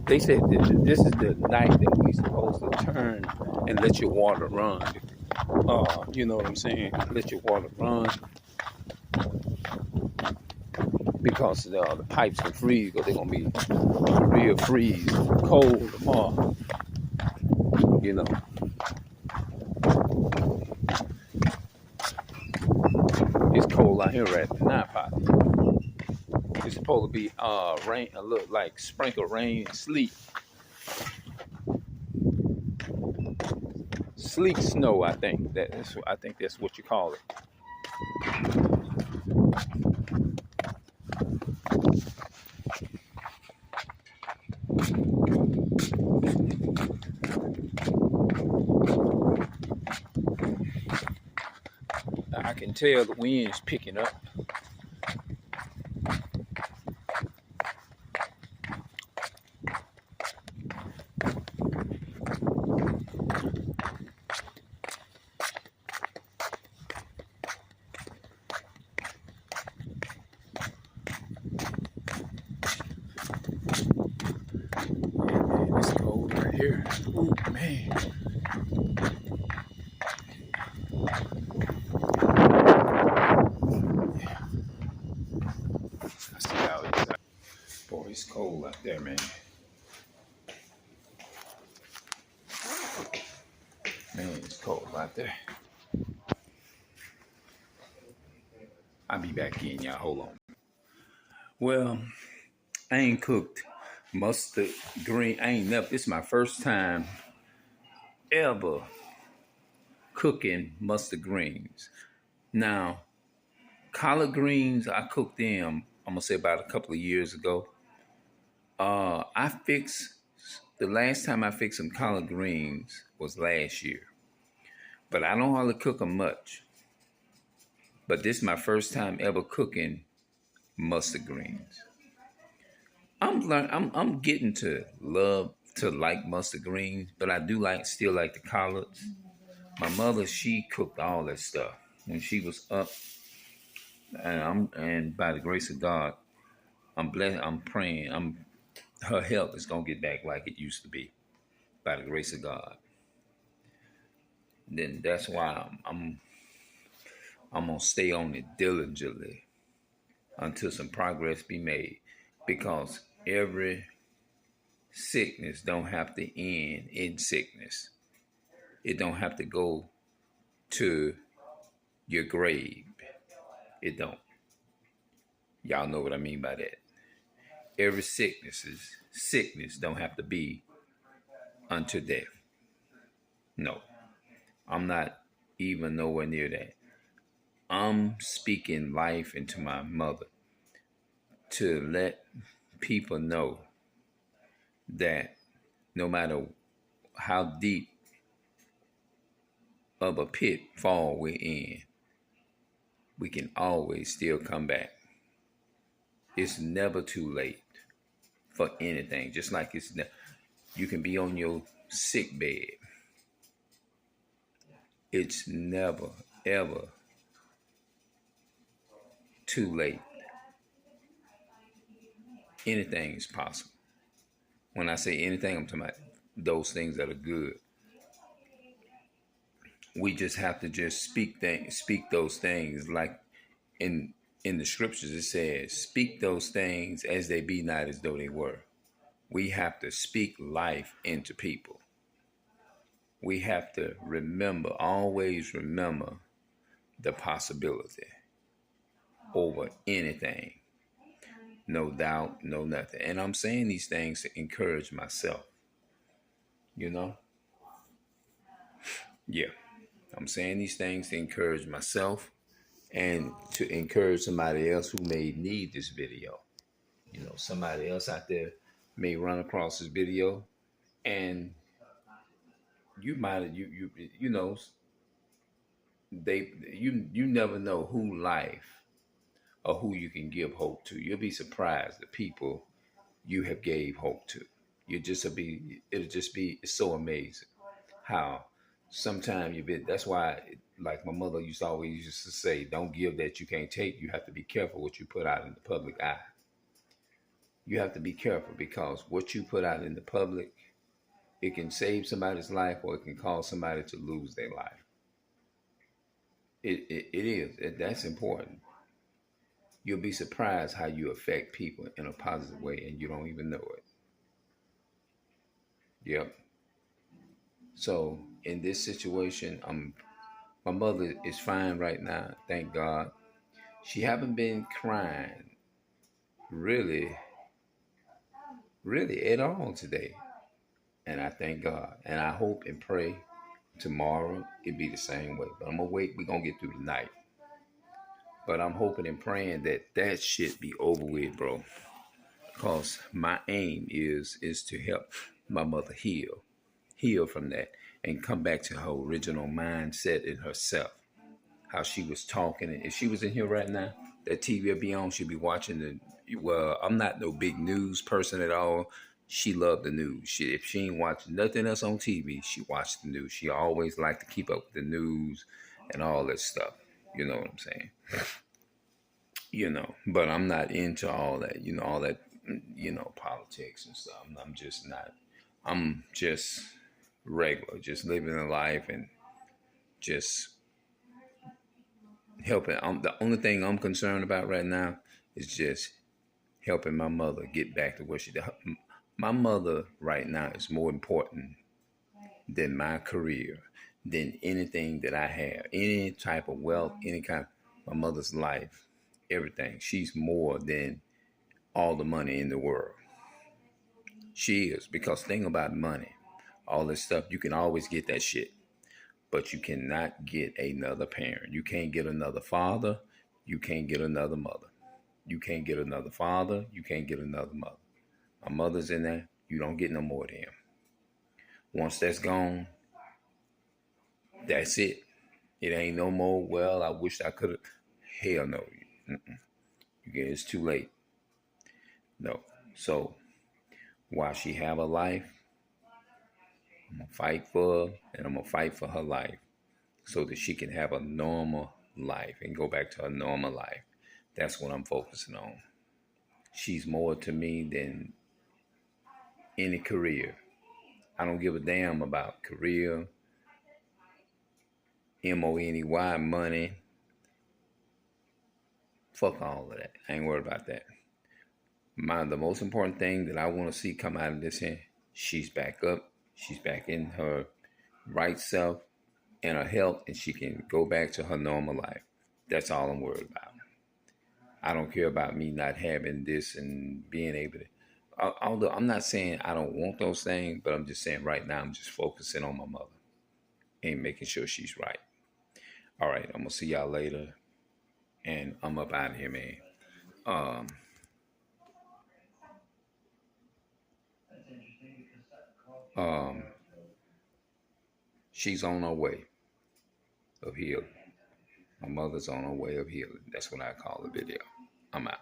They said that this is the night that we supposed to turn and let your water run. You know what I'm saying? Let your water run because the pipes will freeze because they're gonna be real freeze cold tomorrow. You know, it's cold out here right now. It's supposed to be rain, a little like sprinkle rain and sleet snow. I think that's what you call it. I can tell the wind's picking up. Man, it's cold right here. Ooh, man. I see how it's out. Boy, it's cold out there, man. Man, it's cold out there. I'll be back in, y'all. Hold on. Well, I ain't cooked mustard green. I ain't never. This is my first time ever cooking mustard greens. Now, collard greens, I cooked them, I'm gonna say about a couple of years ago. I fixed the last time I fixed some collard greens was last year. But I don't hardly cook them much. But this is my first time ever cooking mustard greens. I'm getting to love to like mustard greens, but I do still like the collards. My mother, she cooked all that stuff when she was up, and by the grace of God, I'm blessed. I'm praying. Her health is gonna get back like it used to be, by the grace of God. Then that's why I'm gonna stay on it diligently until some progress be made, because every sickness don't have to end in sickness. It don't have to go to your grave. It don't. Y'all know what I mean by that. Every sickness don't have to be unto death. No, I'm not even nowhere near that. I'm speaking life into my mother to let people know that no matter how deep of a pitfall we're in, we can always still come back. It's never too late for anything. Just like you can be on your sick bed. It's never, ever too late. Anything is possible. When I say anything, I'm talking about those things that are good. We just have to just speak those things, like in the scriptures it says, speak those things as they be, not as though they were. We have to speak life into people. We have to always remember the possibility over anything. No doubt, no nothing. And I'm saying these things to encourage myself. You know? Yeah. I'm saying these things to encourage myself and to encourage somebody else who may need this video. You know, somebody else out there may run across this video, and you know, you never know who life or who you can give hope to. You'll be surprised the people you have gave hope to. It's so amazing how sometimes that's why, like my mother always used to say, don't give that you can't take. You have to be careful what you put out in the public eye. You have to be careful because what you put out in the public, it can save somebody's life or it can cause somebody to lose their life. It is. That's important. You'll be surprised how you affect people in a positive way and you don't even know it. Yep. So in this situation, my mother is fine right now, thank God. She haven't been crying really, really at all today. And I thank God. And I hope and pray tomorrow it be the same way. But I'm gonna wait. We're gonna get through the night. But I'm hoping and praying that that shit be over with, bro. Because my aim is to help my mother heal from that, and come back to her original mindset in herself. How she was talking, and if she was in here right now, that TV would be on. She'd be watching the. Well, I'm not no big news person at all. She loved the news. If she ain't watching nothing else on TV, she watched the news. She always liked to keep up with the news and all that stuff. You know what I'm saying? But I'm not into all that. All that. Politics and stuff. I'm just not. I'm just regular, just living a life and just helping. The only thing I'm concerned about right now is just helping my mother get back to where she did. My mother right now is more important than my career, than anything that I have, any type of wealth, any kind. My mother's life, everything. She's more than all the money in the world. She is, because think about money, all this stuff. You can always get that shit, but you cannot get another parent. You can't get another father. You can't get another mother. You can't get another father. You can't get another mother. My mother's in there. You don't get no more of them. Once that's gone, that's it. It ain't no more. Well, I wish I could have. Hell no. It's too late. No. So while she have a life, I'm gonna fight for her, and I'm gonna fight for her life so that she can have a normal life and go back to her normal life. That's what I'm focusing on. She's more to me than any career. I don't give a damn about career, money, money. Fuck all of that. I ain't worried about that. The most important thing that I want to see come out of this here, she's back up. She's back in her right self and her health, and she can go back to her normal life. That's all I'm worried about. I don't care about me not having this and being able to. Although I'm not saying I don't want those things, but I'm just saying right now I'm just focusing on my mother and making sure she's right. All right, I'm gonna see y'all later, and I'm up out of here, man. Um, um, she's on her way of healing. My mother's on her way of healing. That's what I call the video. I'm out.